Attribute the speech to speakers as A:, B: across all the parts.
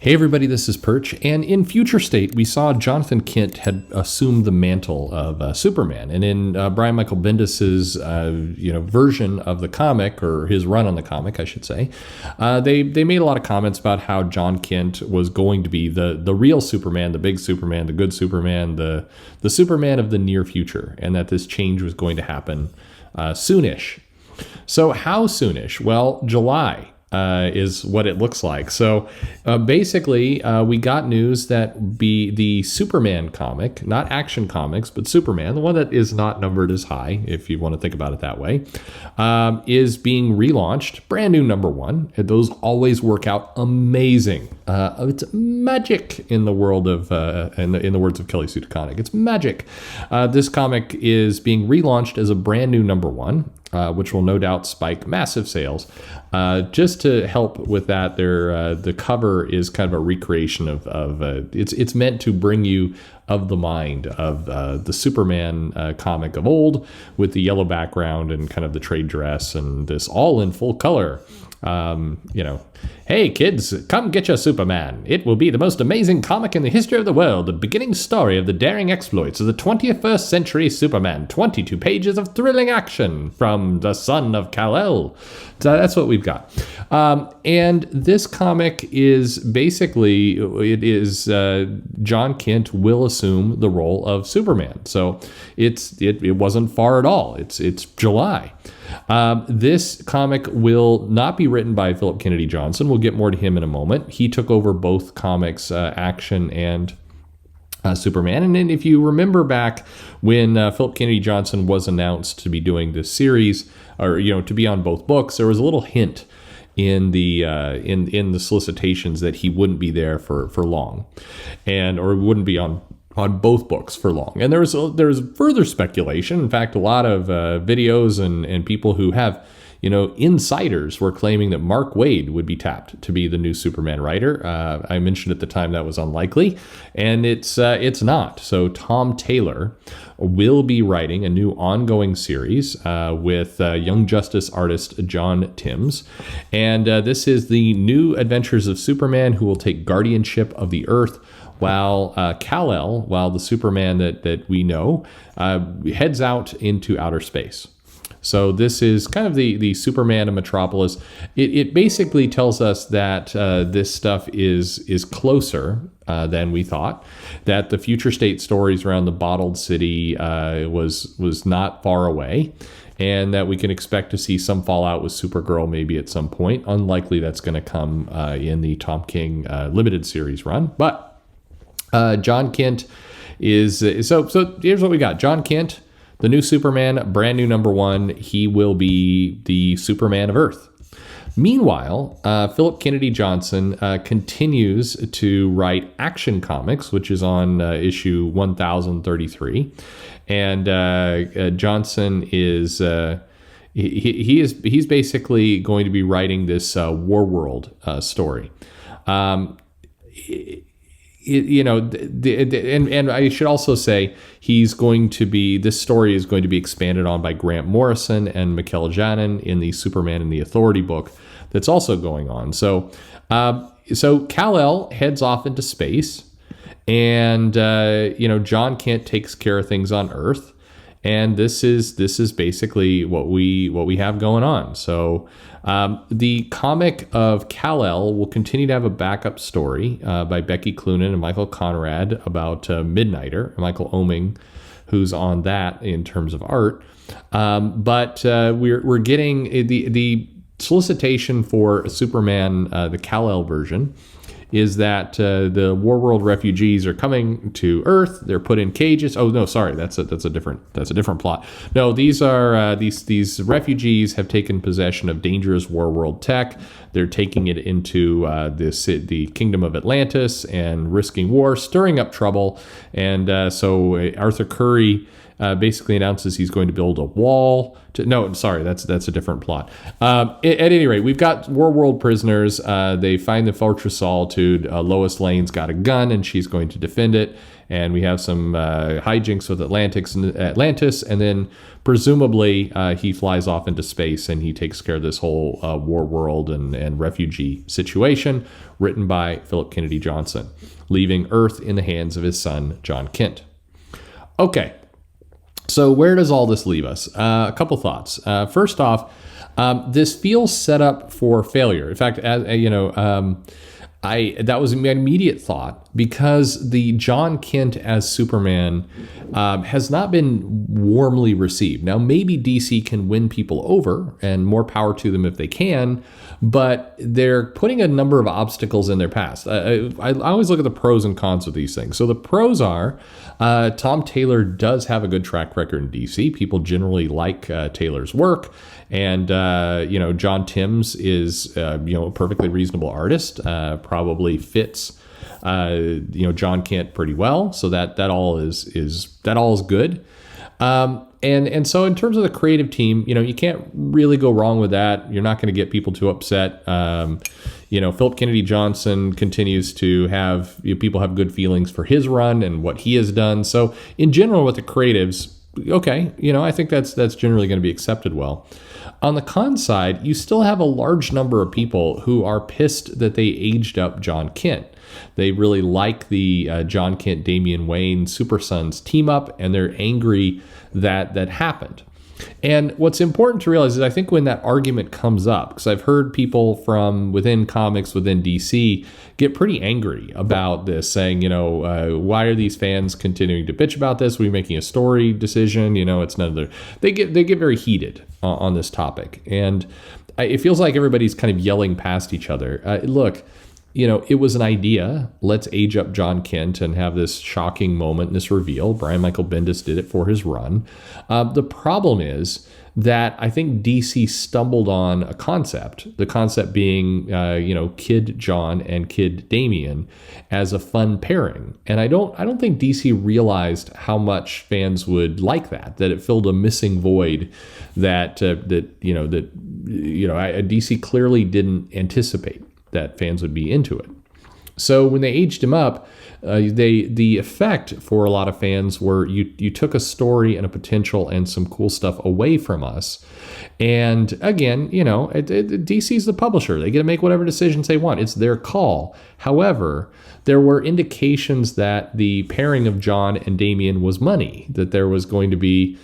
A: Hey everybody, this is Perch, and in Future State, we saw Jonathan Kent had assumed the mantle of Superman, and in Brian Michael Bendis's version of the comic, or his run on the comic, I should say, they made a lot of comments about how Jon Kent was going to be the real Superman, the big Superman, the good Superman, the Superman of the near future, and that this change was going to happen soonish. So how soonish? Well, July. Is what it looks like. So basically, we got news that the Superman comic, not Action Comics, but Superman, the one that is not numbered as high, if you want to think about it that way, is being relaunched, brand new number one. Those always work out amazing. It's magic in the world of, in the words of Kelly Sue DeConnick, it's magic. This comic is being relaunched as a brand new number one. Which will no doubt spike massive sales. Just to help with that, the cover is kind of a recreation of it's meant to bring you of the mind of the Superman comic of old, with the yellow background and kind of the trade dress, and this all in full color. Hey kids, come get your Superman. It will be the most amazing comic in the history of the world, the beginning story of the daring exploits of the 21st century Superman, 22 pages of thrilling action from the son of Kal-El. So that's what we've got. And this comic is basically, Jon Kent will assume the role of Superman. So it wasn't far at all. It's July. This comic will not be written by Philip Kennedy Johnson. We'll get more to him in a moment. He took over both comics, Action and Superman. And then if you remember back when Philip Kennedy Johnson was announced to be doing this series, or to be on both books, there was a little hint in the in the solicitations that he wouldn't be there for long, or wouldn't be on both books for long. And there's further speculation. In fact, a lot of videos and people who have, insiders were claiming that Mark Waid would be tapped to be the new Superman writer. I mentioned at the time that was unlikely, and it's not. So Tom Taylor will be writing a new ongoing series with Young Justice artist John Timms. And this is the new adventures of Superman, who will take guardianship of the Earth, while Kal-El, the Superman that we know, heads out into outer space. So this is kind of the Superman of Metropolis. It basically tells us that this stuff is closer than we thought, that the future state stories around the bottled city was not far away, and that we can expect to see some fallout with Supergirl maybe at some point. Unlikely that's going to come in the Tom King limited series run, but Jon Kent is so here's what we got. Jon Kent, the new Superman, brand new number one. He will be the Superman of Earth. Meanwhile, Philip Kennedy Johnson continues to write Action Comics, which is on issue 1033, and Johnson is he's basically going to be writing this War World story. And I should also say this story is going to be expanded on by Grant Morrison and Mikel Janin in the Superman and the Authority book that's also going on. So Kal-El heads off into space, and Jon Kent takes care of things on Earth, and this is basically what we have going on. So the comic of Kal-El will continue to have a backup story by Becky Cloonan and Michael Conrad about Midnighter, Michael Oeming, who's on that in terms of art. But we're getting the solicitation for Superman, the Kal-El version, is that the War World refugees are coming to Earth. They're put in cages. Oh no, sorry, that's a different plot. No, these are these refugees have taken possession of dangerous War World tech. They're taking it into the kingdom of Atlantis and risking war, stirring up trouble. And so Arthur Curry basically announces he's going to build a wall. That's a different plot. At any rate, we've got War World prisoners. They find the Fortress Solitude. Lois Lane's got a gun, and she's going to defend it. And we have some hijinks with Atlantis, and then presumably he flies off into space, and he takes care of this whole War World and and refugee situation, written by Philip Kennedy Johnson, leaving Earth in the hands of his son, Jon Kent. Okay, so where does all this leave us? A couple thoughts. First off, this feels set up for failure. In fact, that was my immediate thought, because the Jon Kent as Superman has not been warmly received. Now, maybe DC can win people over, and more power to them if they can, but they're putting a number of obstacles in their past. I always look at the pros and cons of these things. So the pros are Tom Taylor does have a good track record in DC. People generally like Taylor's work. And, John Timms is, a perfectly reasonable artist, probably fits, Jon Kent pretty well. So that all is good. And so in terms of the creative team, you can't really go wrong with that. You're not going to get people too upset. Philip Kennedy Johnson continues to have, people have good feelings for his run and what he has done. So in general with the creatives, okay, I think that's generally going to be accepted well. On the con side, you still have a large number of people who are pissed that they aged up Jon Kent. They really like the Jon Kent, Damian Wayne, Super Sons team up, and they're angry that happened. And what's important to realize is I think when that argument comes up, because I've heard people from within comics, within DC, get pretty angry about this, saying, why are these fans continuing to bitch about this? We're making a story decision. It's none of their. They get very heated on this topic, and it feels like everybody's kind of yelling past each other. Look. It was an idea. Let's age up Jon Kent and have this shocking moment, this reveal. Brian Michael Bendis did it for his run. The problem is that I think DC stumbled on a concept, the concept being, Kid Jon and Kid Damian as a fun pairing. And I don't think DC realized how much fans would like that it filled a missing void that DC clearly didn't anticipate that fans would be into it. So when they aged him up, the effect for a lot of fans were you took a story and a potential and some cool stuff away from us. And again, DC's the publisher. They get to make whatever decisions they want. It's their call. However, there were indications that the pairing of Jon and Damian was money, that there was going to be,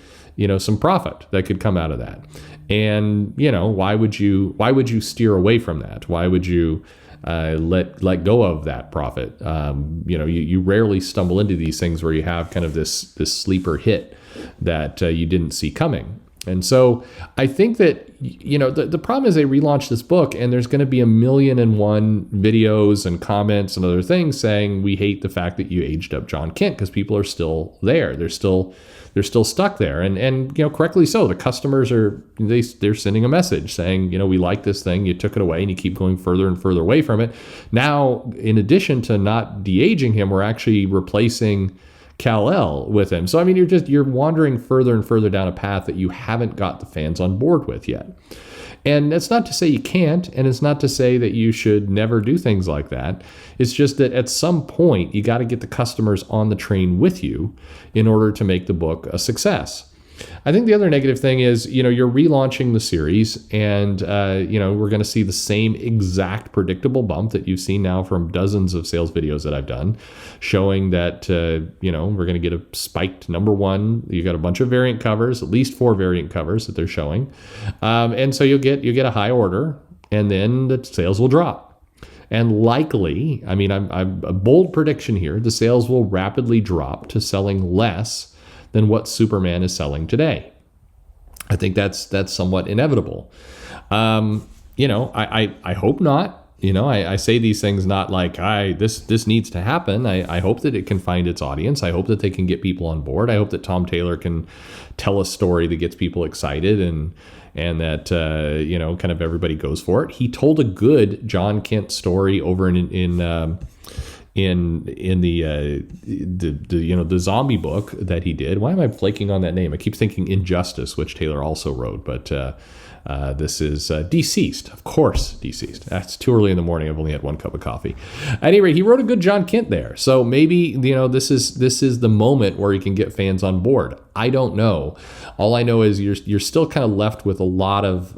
A: some profit that could come out of that. And, why would you steer away from that? Why would you let go of that profit? You rarely stumble into these things where you have kind of this sleeper hit that you didn't see coming. And so I think that, the problem is they relaunched this book and there's going to be 1,000,001 videos and comments and other things saying we hate the fact that you aged up Jon Kent, because people are still there. They're still stuck there. And correctly so. The customers they're sending a message saying, we like this thing. You took it away and you keep going further and further away from it. Now, in addition to not de-aging him, we're actually replacing Kal-El with him. So, I mean, you're wandering further and further down a path that you haven't got the fans on board with yet. And it's not to say you can't, and it's not to say that you should never do things like that. It's just that at some point, you got to get the customers on the train with you in order to make the book a success. I think the other negative thing is, you're relaunching the series and, we're going to see the same exact predictable bump that you've seen now from dozens of sales videos that I've done, showing that, we're going to get a spiked number one. You got a bunch of variant covers, at least 4 variant covers that they're showing. And so you'll get a high order and then the sales will drop. And likely, I'm a bold prediction here, the sales will rapidly drop to selling less than what Superman is selling today. I think that's somewhat inevitable. I hope not. I say these things not like this needs to happen. I hope that it can find its audience. I hope that they can get people on board. I hope that Tom Taylor can tell a story that gets people excited and that kind of everybody goes for it. He told a good Jon Kent story over in the zombie book that he did. Why am I flaking on that name? I keep thinking Injustice, which Taylor also wrote, but this is Deceased. Of course, Deceased. It's too early in the morning. I've only had 1 cup of coffee. At any rate, he wrote a good Jon Kent there. So maybe, this is the moment where he can get fans on board. I don't know. All I know is you're still kind of left with a lot of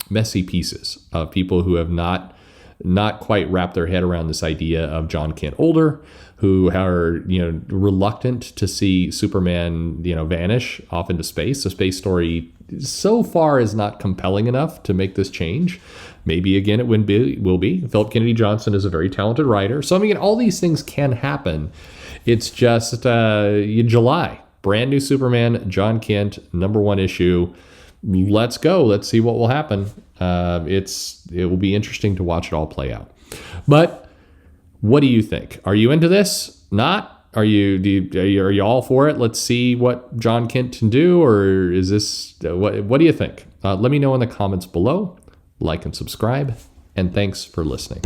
A: messy pieces of people who have not quite wrapped their head around this idea of Jon Kent older, who are, reluctant to see Superman, vanish off into space. A space story so far is not compelling enough to make this change. Maybe again it will be. Philip Kennedy Johnson is a very talented writer. So I mean, all these things can happen. It's just July, brand new Superman, Jon Kent, #1 issue. Let's go. Let's see what will happen. It will be interesting to watch it all play out. But what do you think? Are you into this? Not? Are you all for it? Let's see what Jon Kent can do, or is this what do you think? Let me know in the comments below. Like and subscribe, and thanks for listening.